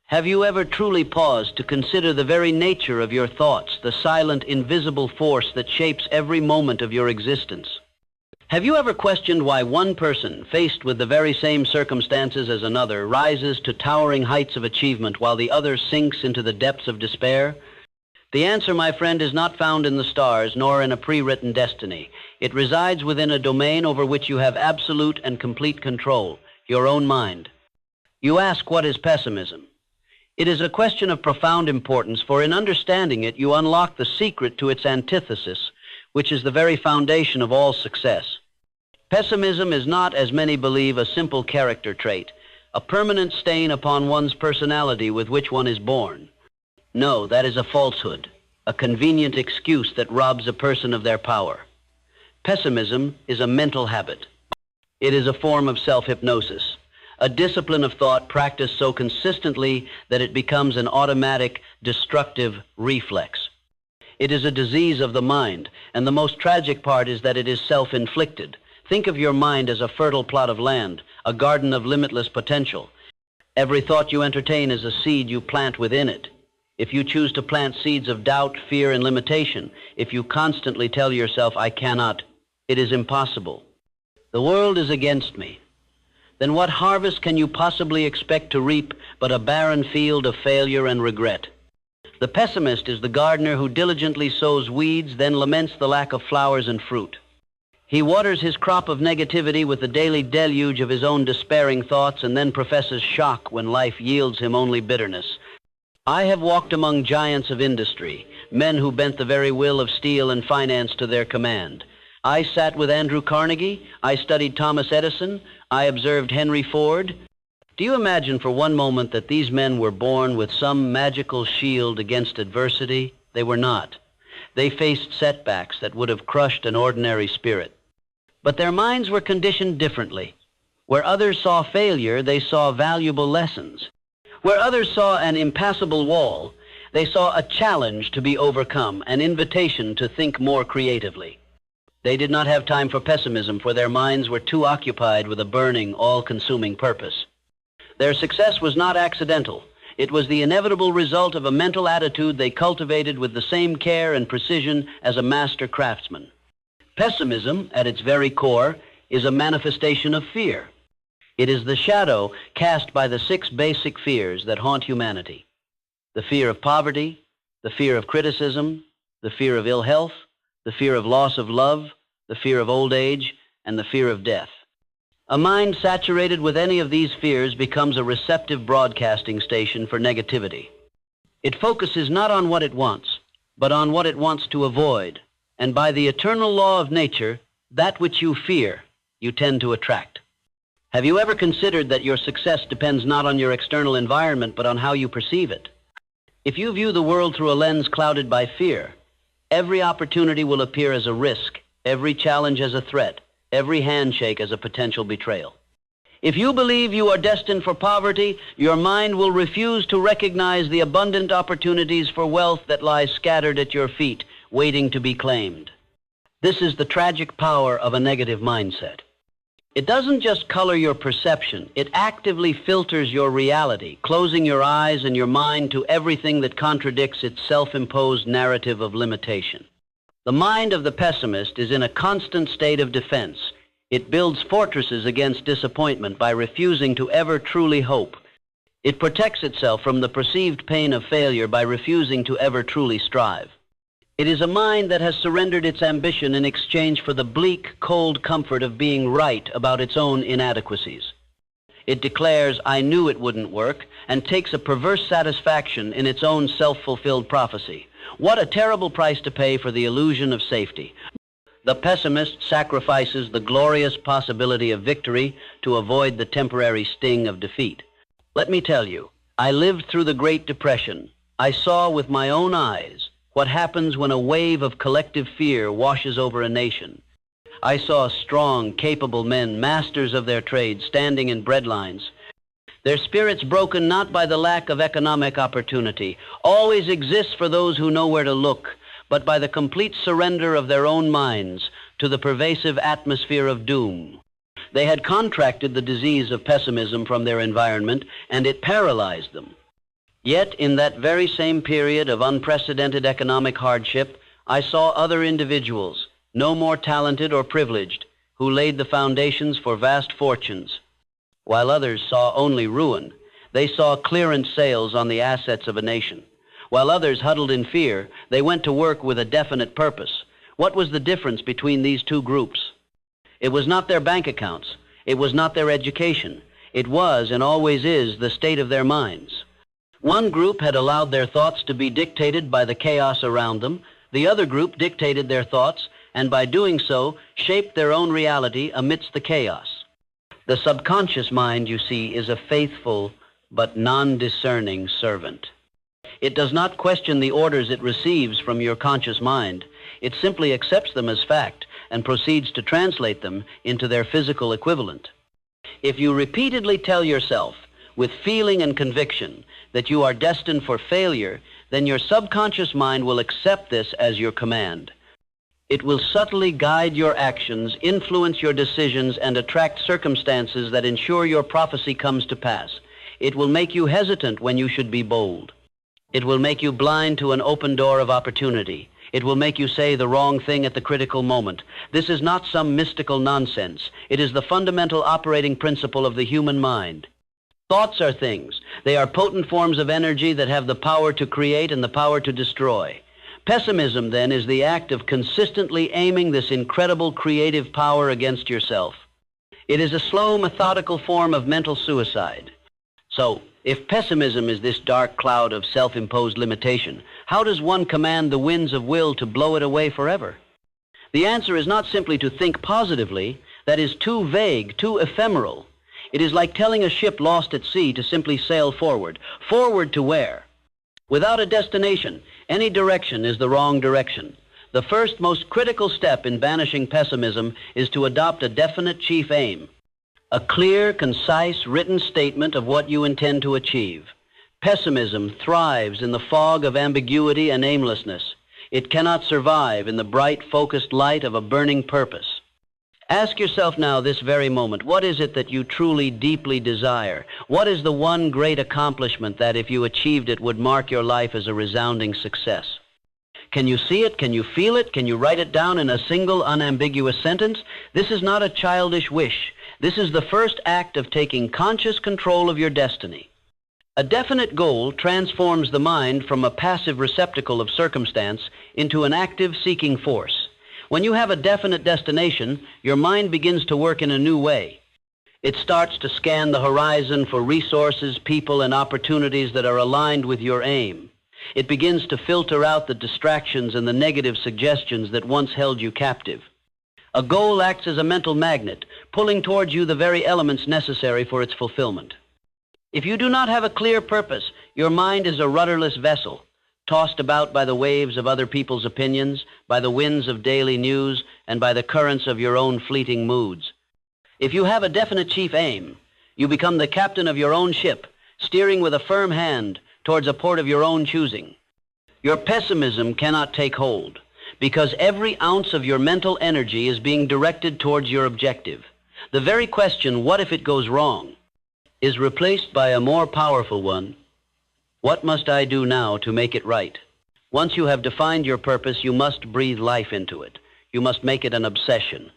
Have you ever truly paused to consider the very nature of your thoughts, the silent, invisible force that shapes every moment of your existence? Have you ever questioned why one person, faced with the very same circumstances as another, rises to towering heights of achievement while the other sinks into the depths of despair? The answer, my friend, is not found in the stars nor in a pre-written destiny. It resides within a domain over which you have absolute and complete control, your own mind. You ask, what is pessimism? It is a question of profound importance, for in understanding it, you unlock the secret to its antithesis, which is the very foundation of all success. Pessimism is not, as many believe, a simple character trait, a permanent stain upon one's personality with which one is born. No, that is a falsehood, a convenient excuse that robs a person of their power. Pessimism is a mental habit. It is a form of self-hypnosis, a discipline of thought practiced so consistently that it becomes an automatic, destructive reflex. It is a disease of the mind, and the most tragic part is that it is self-inflicted. Think of your mind as a fertile plot of land, a garden of limitless potential. Every thought you entertain is a seed you plant within it. If you choose to plant seeds of doubt, fear, and limitation, if you constantly tell yourself, I cannot, it is impossible, the world is against me, then what harvest can you possibly expect to reap but a barren field of failure and regret? The pessimist is the gardener who diligently sows weeds, then laments the lack of flowers and fruit. He waters his crop of negativity with the daily deluge of his own despairing thoughts and then professes shock when life yields him only bitterness. I have walked among giants of industry, men who bent the very will of steel and finance to their command. I sat with Andrew Carnegie, I studied Thomas Edison, I observed Henry Ford. Do you imagine for one moment that these men were born with some magical shield against adversity? They were not. They faced setbacks that would have crushed an ordinary spirit. But their minds were conditioned differently. Where others saw failure, they saw valuable lessons. Where others saw an impassable wall, they saw a challenge to be overcome, an invitation to think more creatively. They did not have time for pessimism, for their minds were too occupied with a burning, all-consuming purpose. Their success was not accidental. It was the inevitable result of a mental attitude they cultivated with the same care and precision as a master craftsman. Pessimism, at its very core, is a manifestation of fear. It is the shadow cast by the 6 basic fears that haunt humanity: the fear of poverty, the fear of criticism, the fear of ill health, the fear of loss of love, the fear of old age, and the fear of death. A mind saturated with any of these fears becomes a receptive broadcasting station for negativity. It focuses not on what it wants, but on what it wants to avoid, and by the eternal law of nature, that which you fear, you tend to attract. Have you ever considered that your success depends not on your external environment, but on how you perceive it? If you view the world through a lens clouded by fear, every opportunity will appear as a risk, every challenge as a threat, every handshake as a potential betrayal. If you believe you are destined for poverty, your mind will refuse to recognize the abundant opportunities for wealth that lie scattered at your feet, waiting to be claimed. This is the tragic power of a negative mindset. It doesn't just color your perception, it actively filters your reality, closing your eyes and your mind to everything that contradicts its self-imposed narrative of limitation. The mind of the pessimist is in a constant state of defense. It builds fortresses against disappointment by refusing to ever truly hope. It protects itself from the perceived pain of failure by refusing to ever truly strive. It is a mind that has surrendered its ambition in exchange for the bleak, cold comfort of being right about its own inadequacies. It declares, I knew it wouldn't work, and takes a perverse satisfaction in its own self-fulfilled prophecy. What a terrible price to pay for the illusion of safety. The pessimist sacrifices the glorious possibility of victory to avoid the temporary sting of defeat. Let me tell you, I lived through the Great Depression. I saw with my own eyes what happens when a wave of collective fear washes over a nation. I saw strong, capable men, masters of their trade, standing in breadlines. Their spirits broken not by the lack of economic opportunity, always exists for those who know where to look, but by the complete surrender of their own minds to the pervasive atmosphere of doom. They had contracted the disease of pessimism from their environment, and it paralyzed them. Yet, in that very same period of unprecedented economic hardship, I saw other individuals, no more talented or privileged, who laid the foundations for vast fortunes. While others saw only ruin, they saw clearance sales on the assets of a nation. While others huddled in fear, they went to work with a definite purpose. What was the difference between these two groups? It was not their bank accounts. It was not their education. It was, and always is, the state of their minds. One group had allowed their thoughts to be dictated by the chaos around them. The other group dictated their thoughts, and by doing so, shaped their own reality amidst the chaos. The subconscious mind, you see, is a faithful but non-discerning servant. It does not question the orders it receives from your conscious mind. It simply accepts them as fact and proceeds to translate them into their physical equivalent. If you repeatedly tell yourself, with feeling and conviction, that you are destined for failure, then your subconscious mind will accept this as your command. It will subtly guide your actions, influence your decisions, and attract circumstances that ensure your prophecy comes to pass. It will make you hesitant when you should be bold. It will make you blind to an open door of opportunity. It will make you say the wrong thing at the critical moment. This is not some mystical nonsense. It is the fundamental operating principle of the human mind. Thoughts are things. They are potent forms of energy that have the power to create and the power to destroy. Pessimism, then, is the act of consistently aiming this incredible creative power against yourself. It is a slow, methodical form of mental suicide. So, if pessimism is this dark cloud of self-imposed limitation, how does one command the winds of will to blow it away forever? The answer is not simply to think positively. That is too vague, too ephemeral. It is like telling a ship lost at sea to simply sail forward. Forward to where? Without a destination, any direction is the wrong direction. The first, most critical step in banishing pessimism is to adopt a definite chief aim. A clear, concise, written statement of what you intend to achieve. Pessimism thrives in the fog of ambiguity and aimlessness. It cannot survive in the bright, focused light of a burning purpose. Ask yourself now, this very moment, what is it that you truly, deeply desire? What is the one great accomplishment that, if you achieved it, would mark your life as a resounding success? Can you see it? Can you feel it? Can you write it down in a single, unambiguous sentence? This is not a childish wish. This is the first act of taking conscious control of your destiny. A definite goal transforms the mind from a passive receptacle of circumstance into an active seeking force. When you have a definite destination, your mind begins to work in a new way. It starts to scan the horizon for resources, people, and opportunities that are aligned with your aim. It begins to filter out the distractions and the negative suggestions that once held you captive. A goal acts as a mental magnet, pulling towards you the very elements necessary for its fulfillment. If you do not have a clear purpose, your mind is a rudderless vessel, tossed about by the waves of other people's opinions, by the winds of daily news, and by the currents of your own fleeting moods. If you have a definite chief aim, you become the captain of your own ship, steering with a firm hand towards a port of your own choosing. Your pessimism cannot take hold, because every ounce of your mental energy is being directed towards your objective. The very question, what if it goes wrong, is replaced by a more powerful one. What must I do now to make it right? Once you have defined your purpose, you must breathe life into it. You must make it an obsession.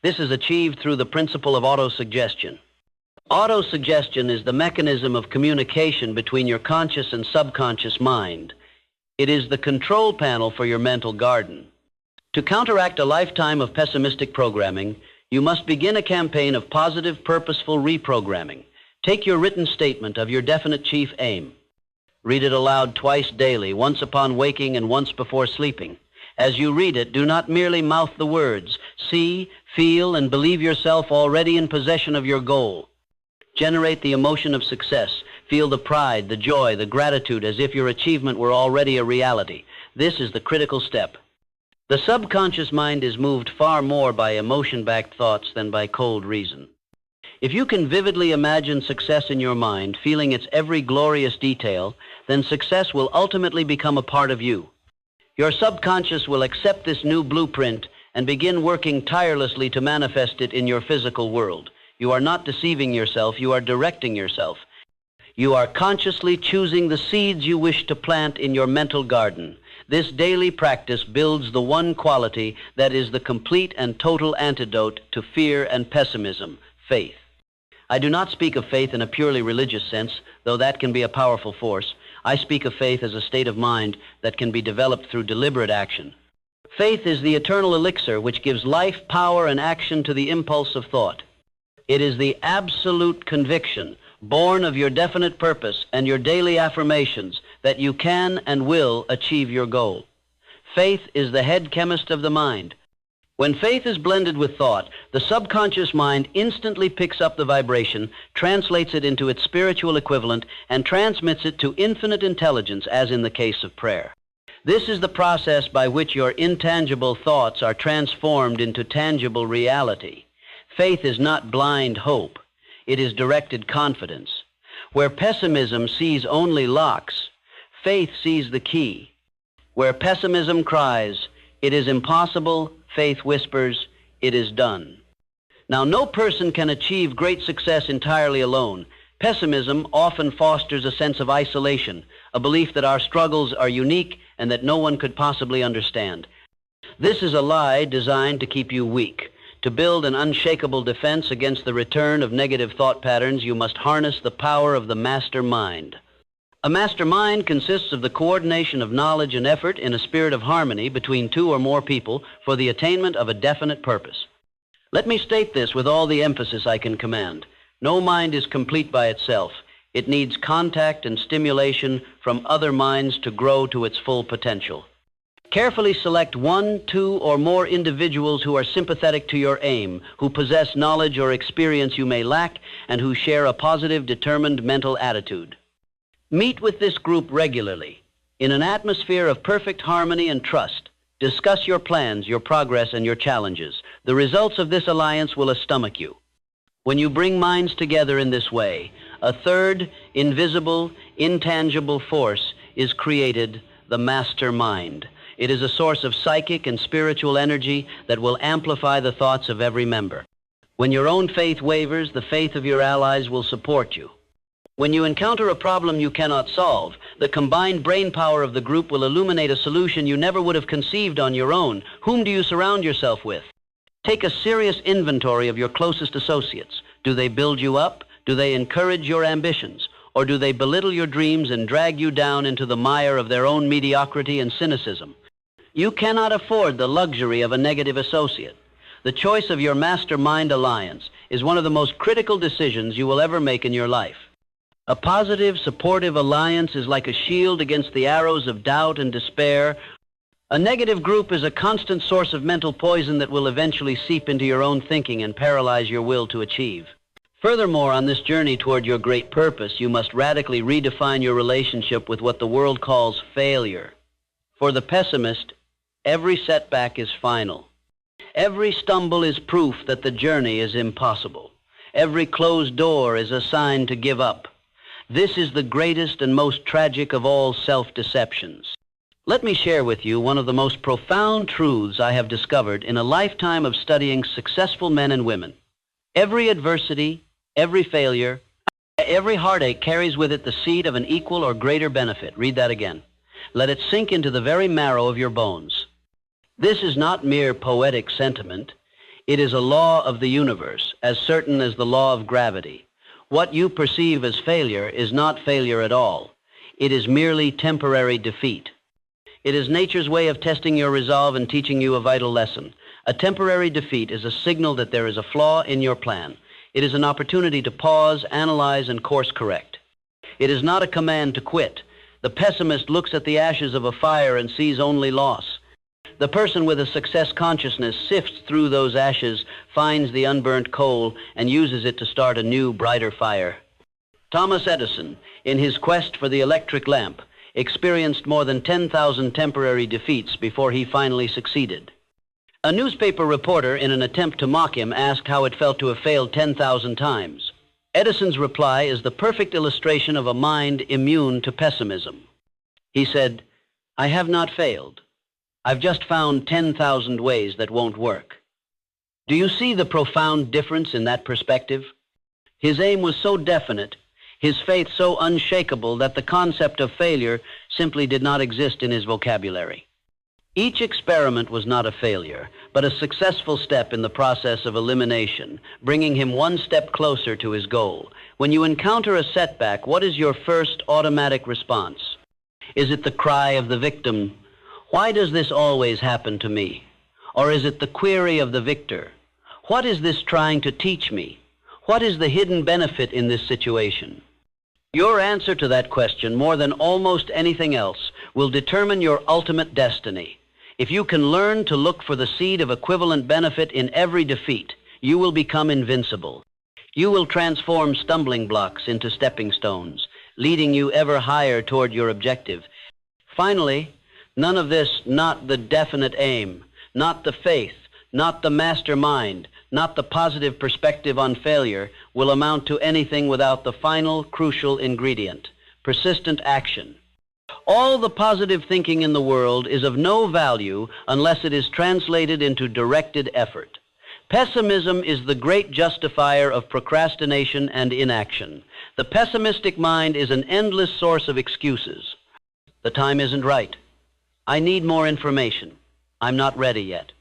This is achieved through the principle of autosuggestion. Autosuggestion is the mechanism of communication between your conscious and subconscious mind. It is the control panel for your mental garden. To counteract a lifetime of pessimistic programming, you must begin a campaign of positive, purposeful reprogramming. Take your written statement of your definite chief aim. Read it aloud twice daily, once upon waking and once before sleeping. As you read it, do not merely mouth the words. See, feel, and believe yourself already in possession of your goal. Generate the emotion of success. Feel the pride, the joy, the gratitude as if your achievement were already a reality. This is the critical step. The subconscious mind is moved far more by emotion-backed thoughts than by cold reason. If you can vividly imagine success in your mind, feeling its every glorious detail, then success will ultimately become a part of you. Your subconscious will accept this new blueprint and begin working tirelessly to manifest it in your physical world. You are not deceiving yourself, you are directing yourself. You are consciously choosing the seeds you wish to plant in your mental garden. This daily practice builds the one quality that is the complete and total antidote to fear and pessimism, faith. I do not speak of faith in a purely religious sense, though that can be a powerful force. I speak of faith as a state of mind that can be developed through deliberate action. Faith is the eternal elixir which gives life, power, and action to the impulse of thought. It is the absolute conviction, born of your definite purpose and your daily affirmations, that you can and will achieve your goal. Faith is the head chemist of the mind. When faith is blended with thought, the subconscious mind instantly picks up the vibration, translates it into its spiritual equivalent, and transmits it to infinite intelligence, as in the case of prayer. This is the process by which your intangible thoughts are transformed into tangible reality. Faith is not blind hope. It is directed confidence. Where pessimism sees only locks, faith sees the key. Where pessimism cries, "It is impossible," faith whispers, "It is done." Now, no person can achieve great success entirely alone. Pessimism often fosters a sense of isolation, a belief that our struggles are unique and that no one could possibly understand. This is a lie designed to keep you weak. To build an unshakable defense against the return of negative thought patterns, you must harness the power of the master mind. A master mind consists of the coordination of knowledge and effort in a spirit of harmony between two or more people for the attainment of a definite purpose. Let me state this with all the emphasis I can command. No mind is complete by itself. It needs contact and stimulation from other minds to grow to its full potential. Carefully select one, two, or more individuals who are sympathetic to your aim, who possess knowledge or experience you may lack, and who share a positive, determined mental attitude. Meet with this group regularly. In an atmosphere of perfect harmony and trust, discuss your plans, your progress, and your challenges. The results of this alliance will stomach you. When you bring minds together in this way, a third, invisible, intangible force is created, the master mind. It is a source of psychic and spiritual energy that will amplify the thoughts of every member. When your own faith wavers, the faith of your allies will support you. When you encounter a problem you cannot solve, the combined brain power of the group will illuminate a solution you never would have conceived on your own. Whom do you surround yourself with? Take a serious inventory of your closest associates. Do they build you up? Do they encourage your ambitions? Or do they belittle your dreams and drag you down into the mire of their own mediocrity and cynicism? You cannot afford the luxury of a negative associate. The choice of your mastermind alliance is one of the most critical decisions you will ever make in your life. A positive, supportive alliance is like a shield against the arrows of doubt and despair. A negative group is a constant source of mental poison that will eventually seep into your own thinking and paralyze your will to achieve. Furthermore, on this journey toward your great purpose, you must radically redefine your relationship with what the world calls failure. For the pessimist, every setback is final. Every stumble is proof that the journey is impossible. Every closed door is a sign to give up. This is the greatest and most tragic of all self-deceptions. Let me share with you one of the most profound truths I have discovered in a lifetime of studying successful men and women. Every adversity, every failure, every heartache carries with it the seed of an equal or greater benefit. Read that again. Let it sink into the very marrow of your bones. This is not mere poetic sentiment. It is a law of the universe, as certain as the law of gravity. What you perceive as failure is not failure at all. It is merely temporary defeat. It is nature's way of testing your resolve and teaching you a vital lesson. A temporary defeat is a signal that there is a flaw in your plan. It is an opportunity to pause, analyze, and course correct. It is not a command to quit. The pessimist looks at the ashes of a fire and sees only loss. The person with a success consciousness sifts through those ashes, finds the unburnt coal, and uses it to start a new, brighter fire. Thomas Edison, in his quest for the electric lamp, experienced more than 10,000 temporary defeats before he finally succeeded. A newspaper reporter, in an attempt to mock him, asked how it felt to have failed 10,000 times. Edison's reply is the perfect illustration of a mind immune to pessimism. He said, "I have not failed. I've just found 10,000 ways that won't work." Do you see the profound difference in that perspective? His aim was so definite, his faith so unshakable that the concept of failure simply did not exist in his vocabulary. Each experiment was not a failure, but a successful step in the process of elimination, bringing him one step closer to his goal. When you encounter a setback, what is your first automatic response? Is it the cry of the victim, "Why does this always happen to me?" Or is it the query of the victor, "What is this trying to teach me? What is the hidden benefit in this situation?" Your answer to that question, more than almost anything else, will determine your ultimate destiny. If you can learn to look for the seed of equivalent benefit in every defeat, you will become invincible. You will transform stumbling blocks into stepping stones, leading you ever higher toward your objective. Finally, none of this, not the definite aim, not the faith, not the mastermind, not the positive perspective on failure, will amount to anything without the final crucial ingredient, persistent action. All the positive thinking in the world is of no value unless it is translated into directed effort. Pessimism is the great justifier of procrastination and inaction. The pessimistic mind is an endless source of excuses. The time isn't right. I need more information. I'm not ready yet.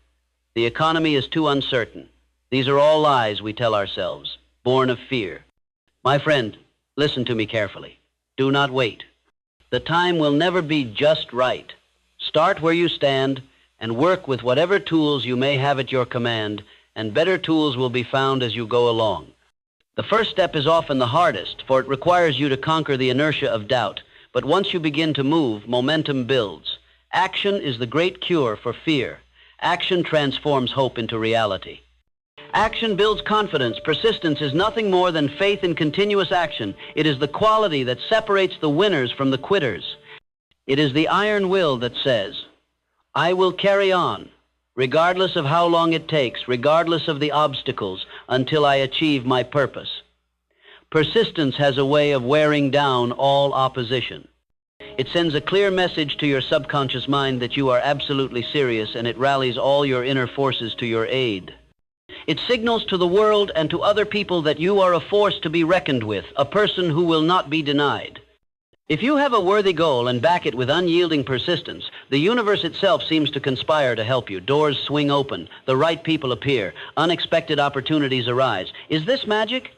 The economy is too uncertain. These are all lies we tell ourselves, born of fear. My friend, listen to me carefully. Do not wait. The time will never be just right. Start where you stand and work with whatever tools you may have at your command, and better tools will be found as you go along. The first step is often the hardest, for it requires you to conquer the inertia of doubt. But once you begin to move, momentum builds. Action is the great cure for fear. Action transforms hope into reality. Action builds confidence. Persistence is nothing more than faith in continuous action. It is the quality that separates the winners from the quitters. It is the iron will that says, "I will carry on, regardless of how long it takes, regardless of the obstacles, until I achieve my purpose." Persistence has a way of wearing down all opposition. It sends a clear message to your subconscious mind that you are absolutely serious, and it rallies all your inner forces to your aid. It signals to the world and to other people that you are a force to be reckoned with, a person who will not be denied. If you have a worthy goal and back it with unyielding persistence, the universe itself seems to conspire to help you. Doors swing open, the right people appear, unexpected opportunities arise. Is this magic?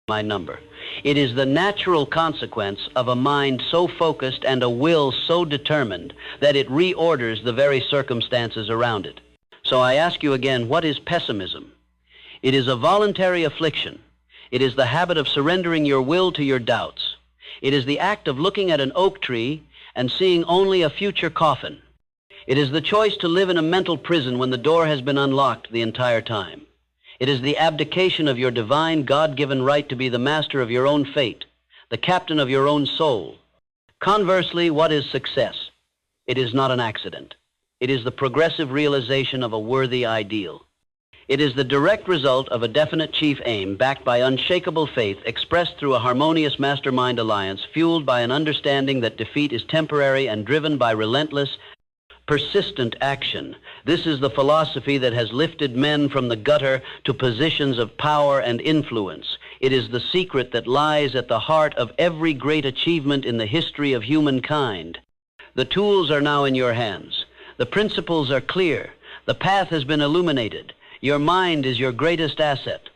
My number. It is the natural consequence of a mind so focused and a will so determined that it reorders the very circumstances around it. So I ask you again, what is pessimism? It is a voluntary affliction. It is the habit of surrendering your will to your doubts. It is the act of looking at an oak tree and seeing only a future coffin. It is the choice to live in a mental prison when the door has been unlocked the entire time. It is the abdication of your divine, God-given right to be the master of your own fate, the captain of your own soul. Conversely, what is success? It is not an accident. It is the progressive realization of a worthy ideal. It is the direct result of a definite chief aim backed by unshakable faith expressed through a harmonious mastermind alliance fueled by an understanding that defeat is temporary and driven by relentless, persistent action. This is the philosophy that has lifted men from the gutter to positions of power and influence. It is the secret that lies at the heart of every great achievement in the history of humankind. The tools are now in your hands. The principles are clear. The path has been illuminated. Your mind is your greatest asset.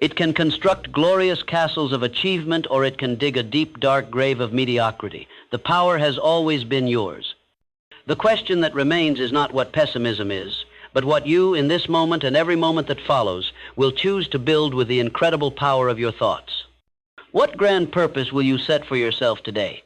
It can construct glorious castles of achievement, or it can dig a deep, dark grave of mediocrity. The power has always been yours. The question that remains is not what pessimism is, but what you, in this moment and every moment that follows, will choose to build with the incredible power of your thoughts. What grand purpose will you set for yourself today?